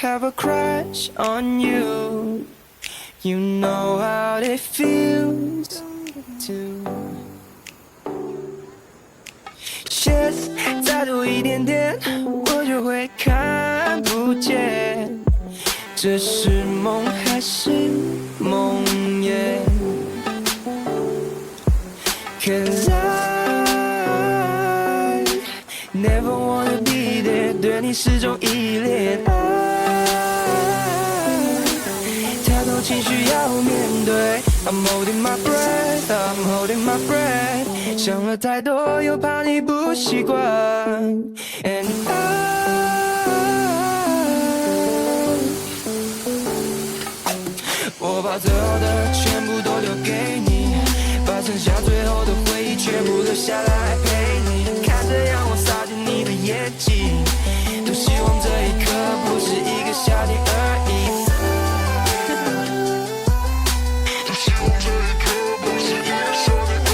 have a crush on you. You know how it feels to shit 再多一点点，我就会看不见，这是梦还是梦魇 ？Cause I never wanna be there， 对你始终依恋。太多情绪要面对 ，I'm holding my breath， I'm holding my breath， 想了太多又怕你不习惯 ，And我把最好的全部都留给你，把剩下最后的回忆全部留下来陪你。看着阳光洒进你的眼睛，多希望这一刻不是一个夏天而已。多希望这一刻不是一个夏天而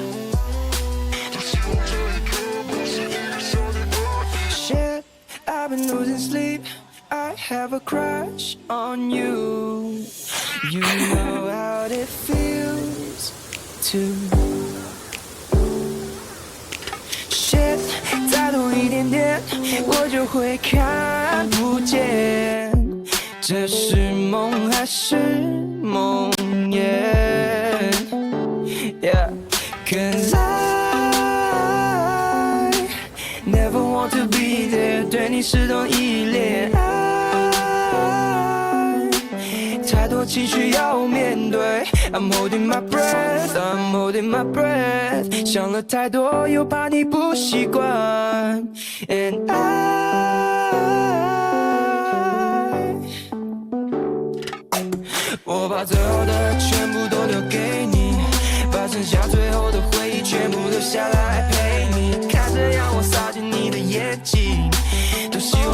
已。多希望这一刻不是一个夏天而已。Shit, I've been losing sleep.I have a crush on you. You know how it feels to shit 再多一点点，我就会看不见，这是梦还是梦魇 ？Yeah, 'cause I never want to be there， 对你始终依恋。太多情绪要面对 ，I'm holding my breath， I'm holding my breath， 想了太多又怕你不习惯 ，And我把最好的全部都留给你，把剩下最后的回忆全部留下来陪你，看着阳光洒进你的眼睛，多希望